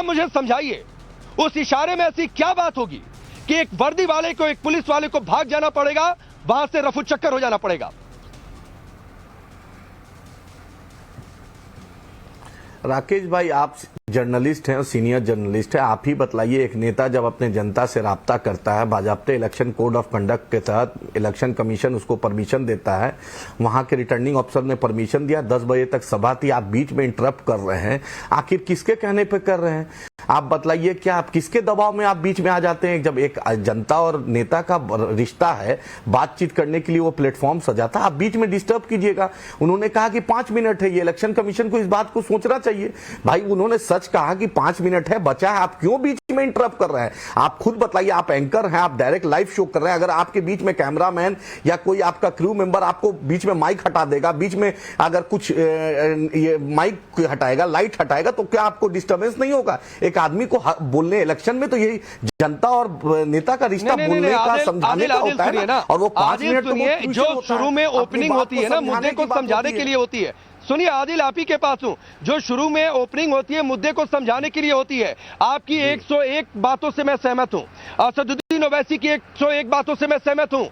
मुझे समझाइए, उस इशारे में ऐसी क्या बात होगी कि एक वर्दी वाले को, एक पुलिस वाले को भाग जाना पड़ेगा, वहां से रफू चक्कर हो जाना पड़ेगा? राकेश भाई, आप जर्नलिस्ट हैं और सीनियर जर्नलिस्ट हैं, आप ही बतलाइए, एक नेता जब अपने जनता से राब्ता करता है, बाजाप्ते इलेक्शन कोड ऑफ कंडक्ट के तहत इलेक्शन कमीशन उसको परमिशन देता है, वहां के रिटर्निंग ऑफिसर ने परमिशन दिया, 10 बजे तक सभा थी, आप बीच में इंटरप्ट कर रहे हैं, आखिर किसके कहने पे कर रहे हैं? आप बतलाइए, क्या आप किसके दबाव में आप बीच में आ जाते हैं? जब एक जनता और नेता का रिश्ता है, बातचीत करने के लिए वो प्लेटफॉर्म सजाता है, आप बीच में डिस्टर्ब कीजिएगा। उन्होंने कहा कि 5 मिनट है, ये इलेक्शन कमीशन को इस बात को सोचना चाहिए। भाई, उन्होंने सच कहा कि 5 मिनट है, बचा है, आप क्यों बीच में इंटरप्ट कर रहे हैं? आप खुद बताइए, आप एंकर हैं, आप डायरेक्ट लाइव शो कर रहे हैं, अगर आपके बीच में कैमरामैन या कोई आपका क्रू मेंबर आपको बीच में माइक हटा देगा, बीच में अगर कुछ ये माइक हटाएगा, लाइट हटाएगा, तो क्या आपको डिस्टर्बेंस नहीं होगा? एक आदमी को बोलने, इलेक्शन में तो यही जनता और नेता का रिश्ता बोलने का, समझाने का होता है ना, और वो 5 मिनट तो जो शुरू में ओपनिंग होती है ना, मुद्दे को समझाने के लिए होती है। सुनिए, आदिल आप ही के पास हूं, जो शुरू में ओपनिंग होती है मुद्दे को समझाने के लिए होती है। आपकी 101 बातों से मैं सहमत हूं, असदुद्दीन ओवैसी की 101 बातों से मैं सहमत हूं,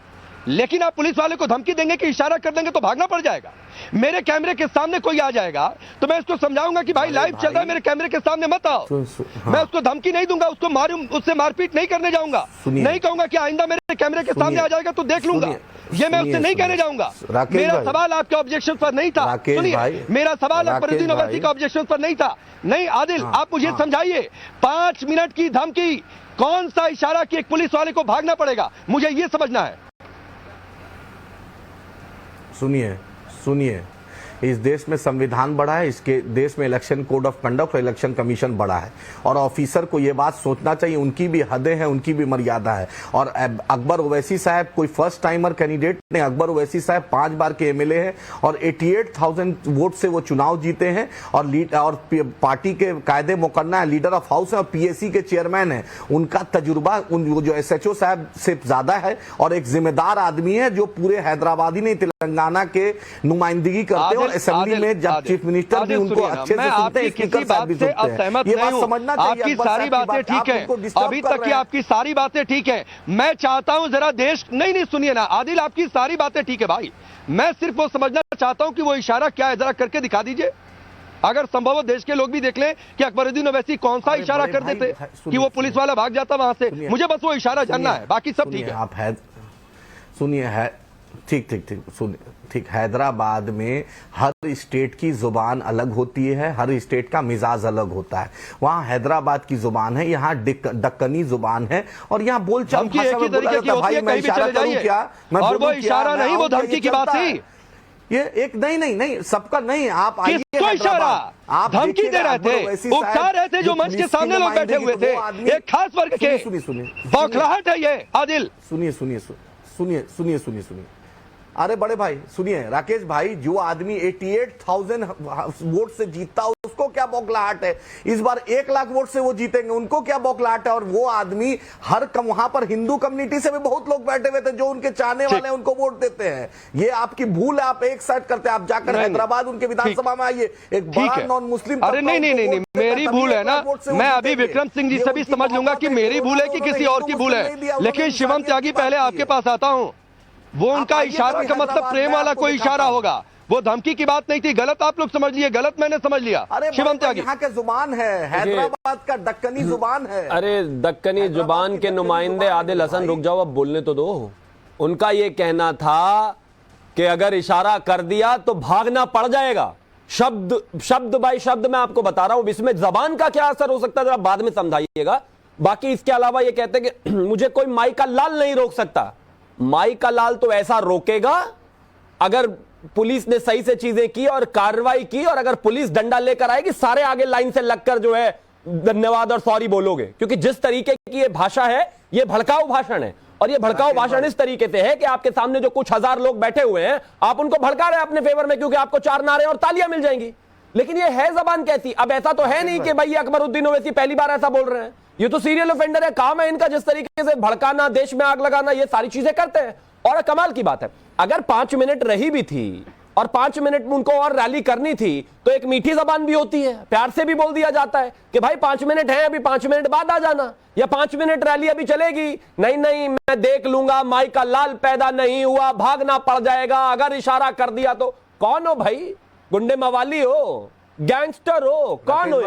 लेकिन आप पुलिस वाले को धमकी देंगे कि इशारा कर देंगे तो भागना पड़ जाएगा। मेरे कैमरे के सामने कोई आ जाएगा तो मैं उसको समझाऊंगा कि भाई लाइव चल रहा है, मेरे कैमरे के सामने मत आओ। मैं उसको धमकी नहीं दूंगा, उसको मारूं, उससे मारपीट नहीं करने जाऊंगा, नहीं कहूंगा कि आइंदा मेरे कैमरे के सामने आ जाएगा तो देख लूंगा, ये मैं उससे नहीं कहने जाऊंगा। मेरा सवाल आपके ऑब्जेक्शन पर नहीं था, सुनिए, मेरा सवाल अकबरुद्दीन ओवैसी का ऑब्जेक्शन पर नहीं था। नहीं आदिल, आप मुझे समझाइए, 5 मिनट की धमकी, कौन सा इशारा कि एक पुलिस वाले को भागना पड़ेगा, मुझे ये समझना है। सुनिए, इस देश में संविधान बड़ा है, इसके देश में इलेक्शन कोड ऑफ कंडक्ट और इलेक्शन कमीशन बड़ा है, और ऑफिसर को यह बात सोचना चाहिए, उनकी भी हदें हैं, उनकी भी मर्यादा है। और अकबर ओवैसी साहब कोई फर्स्ट टाइमर कैंडिडेट नहीं, अकबर ओवैसी साहब 5 बार के एमएलए हैं और 88,000 वोट से वो चुनाव जीते हैं, और पार्टी के कायदे मुकन्ना है, लीडर ऑफ हाउस है और पीएसी के चेयरमैन है। उनका तजुर्बा जो एसएचओ साहब से ज्यादा है, और एक जिम्मेदार आदमी है जो पूरे हैदराबादी नहीं तेलंगाना के नुमाइंदगी करते हैं, असेंबली में जब चीफ मिनिस्टर भी उनको अच्छे से सुनते हैं, स्पीकर साहब भी सुनते हैं। ये बात समझना चाहिए। आपकी सारी बातें ठीक है, अभी तक की आपकी सारी बातें ठीक है, मैं चाहता हूं जरा देश, नहीं सुनिए ना आदिल, आपकी सारी बातें ठीक है भाई, मैं सिर्फ वो समझना चाहता हूं कि वो इशारा क्या है, जरा करके दिखा दीजिए। अगर संभव हो देश के लोग भी देख लें कि अकबरुद्दीन ओवैसी कौन सा इशारा कर देते कि वो पुलिस वाला भाग जाता वहां से, मुझे बस वो इशारा जानना है, बाकी सब ठीक है। आप सुनिए, है ठीक सुनिए, ठीक, हैदराबाद में हर स्टेट की जुबान अलग होती है, हर स्टेट का मिजाज अलग होता है। वहाँ हैदराबाद की जुबान है, यहाँ दक्कनी जुबान है, और यहाँ बोलचाल की एक ही तरीके की होती है, कहीं भी चले जाइए, और वो इशारा नहीं, वो धमकी की बात थी। ये एक नहीं सबका नहीं, आप आइए, किसको इशारा, आप धमकी दे रहे थे, उकसा रहे थे, जो मंच के सामने लोग बैठे हुए थे, एक खास वर्ग के, बौखलाहट है ये आदिल। सुनिए, अरे बड़े भाई सुनिए, राकेश भाई, जो आदमी 88,000 वोट से जीतता उसको क्या बौखलाहट है? इस बार 1 लाख वोट से वो जीतेंगे, उनको क्या बौखलाहट है? और वो आदमी वहां पर हिंदू कम्युनिटी से भी बहुत लोग बैठे हुए थे जो उनके चाहने वाले हैं, उनको वोट देते हैं। ये आपकी भूल है, आप एक साइड करते हैं। आप जाकर हैदराबाद उनके विधानसभा में आइए, एक बड़ा नॉन मुस्लिम, अरे नहीं, मेरी भूल है ना, मैं अभी विक्रम सिंह जी से भी समझ लूंगा कि मेरी भूल है कि किसी और की भूल है, लेकिन शिवम त्यागी पहले आपके पास आता हूं, वो उनका इशारा का मतलब प्रेम वाला कोई इशारा होगा, वो धमकी की बात नहीं थी। गलत आप लोग समझ लिए, गलत मैंने समझ लिया। शिवम त्यागी, यहाँ के जुबान है, हैदराबाद का दक्कनी जुबान है। अरे दक्कनी जुबान के नुमाइंदे आदिल हसन, रुक जाओ, अब बोलने तो दो। उनका ये कहना था कि अगर इशारा कर दिया तो भागना पड़ जाएगा। शब्द बाई शब्द मैं आपको बता रहा हूं, इसमें जबान का क्या असर हो सकता है जरा बाद में समझाइएगा। बाकी इसके अलावा ये कहते हैं कि मुझे कोई माई का लाल नहीं रोक सकता। माई का लाल तो ऐसा रोकेगा अगर पुलिस ने सही से चीजें की और कार्रवाई की, और अगर पुलिस डंडा लेकर आएगी, सारे आगे लाइन से लगकर जो है धन्यवाद और सॉरी बोलोगे, क्योंकि जिस तरीके की ये भाषा है, ये भड़काऊ भाषण है, और ये भड़काऊ भाषण इस तरीके से है कि आपके सामने जो कुछ हजार लोग बैठे हुए हैं, आप उनको भड़का रहे हैं अपने फेवर में, क्योंकि आपको 4 नारे और तालियां मिल जाएंगी। लेकिन ये है जबान कैसी? अब ऐसा तो है नहीं कि भाई अकबरुद्दीन ओवैसी पहली बार ऐसा बोल रहे हैं, ये तो सीरियल ऑफेंडर है, काम है इनका जिस तरीके से भड़काना, देश में आग लगाना, ये सारी चीजें करते हैं। और कमाल की बात है, अगर 5 मिनट रही भी थी और 5 मिनट में उनको और रैली करनी थी तो एक मीठी जबान भी होती है, प्यार से भी बोल दिया जाता है कि भाई 5 मिनट है, अभी 5 मिनट बाद आ जाना, या 5 मिनट रैली अभी चलेगी, नहीं नहीं मैं देख लूंगा, माई का लाल पैदा नहीं हुआ, भागना पड़ जाएगा, अगर इशारा कर दिया तो। कौन हो भाई? गुंडे मवाली हो, गैंगस्टर हो, कौन हो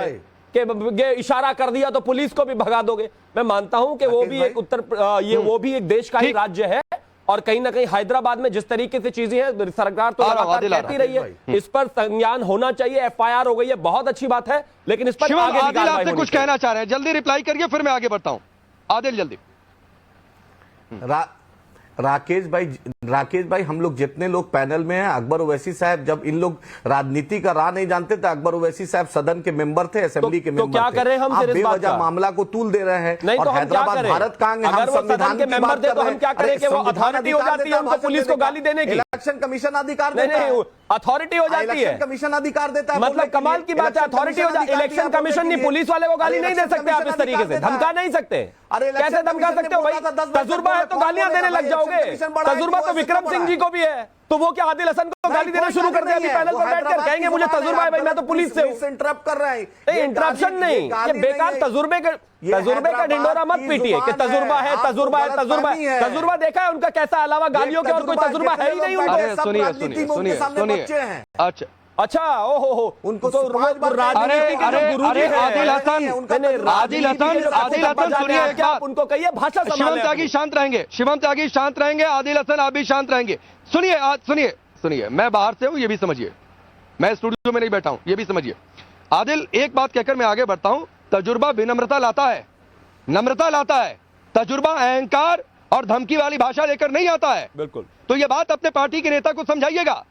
कि इशारा कर दिया तो पुलिस को भी भगा दोगे? मैं मानता हूं कि वो भी एक वो भी एक देश का ही राज्य है, और कहीं ना कहीं हैदराबाद में जिस तरीके से चीजें हैं, सरकार तो लगातार कहती रही है, इस पर संज्ञान होना चाहिए, FIR हो गई है, बहुत अच्छी बात है, लेकिन इस पर आगे आदिल आपसे कुछ कहना चाह रहे हैं, जल्दी रिप्लाई करिए, फिर मैं आगे बढ़ता हूं। आदिल जल्दी। राकेश भाई हम लोग जितने लोग पैनल में हैं, अकबर ओवैसी साहब जब इन लोग राजनीति का राह नहीं जानते थे, अकबर ओवैसी साहब सदन के मेंबर थे, असेंबली के मेंबर क्या थे। करें हम? आप बेवजह मामला को तूल दे रहे हैं, नहीं और तो हैदराबाद भारत का अंग है, हम संविधान की बात कर रहे हैं। हम क्या करें कि वो अथॉरिटी हो जाती है उनको पुलिस को गाली देने की? इलेक्शन कमीशन अधिकार देता है, अथॉरिटी हो जाती है, इलेक्शन कमीशन अधिकार देता है। मतलब कमाल की बात है, अथॉरिटी हो जाती है। इलेक्शन कमीशन नहीं, पुलिस वाले को गाली नहीं दे सकते आप इस तरीके से, धमका नहीं सकते। कैसे धमका सकते हो भाई? तजुर्बा है तो गालियां देने लग जाओगे, तजुर्बा तो विक्रम सिंह जी को भी है, तो वो क्या आदिल हसन को गाली देना शुरू कर दिया? अभी पैनल पर बैठकर कहेंगे मुझे तजुर्बा है भाई, मैं तो पुलिस से हूं। इंटरप्ट कर रहे हैं, इंटरप्शन नहीं, ये बेकार तजुर्बे का ढिंडोरा मत पीटिए कि तजुर्बा है, तजुर्बा है, तजुर्बा है। तजुर्बा देखा है उनका कैसा? अलावा गालियों के और कोई तजुर्बा है ही नहीं उनको। सुनिए, अच्छा, ओहो, उनको तो आदिल हसन सुनिए एक बात, उनको कहिए भाषा शिवम त्यागी शांत रहेंगे, शिवम त्यागी शांत रहेंगे, आदिल हसन आप भी शांत रहेंगे। सुनिए सुनिए सुनिए, मैं बाहर से हूं, ये भी समझिए, मैं स्टूडियो में नहीं बैठा हूं, ये भी समझिए। आदिल, एक बात कहकर मैं आगे बढ़ता हूं, तजुर्बा विनम्रता लाता है, नम्रता लाता है, तजुर्बा अहंकार और धमकी वाली भाषा लेकर नहीं आता है। बिल्कुल। तो ये बात अपने पार्टी के नेता को समझाइएगा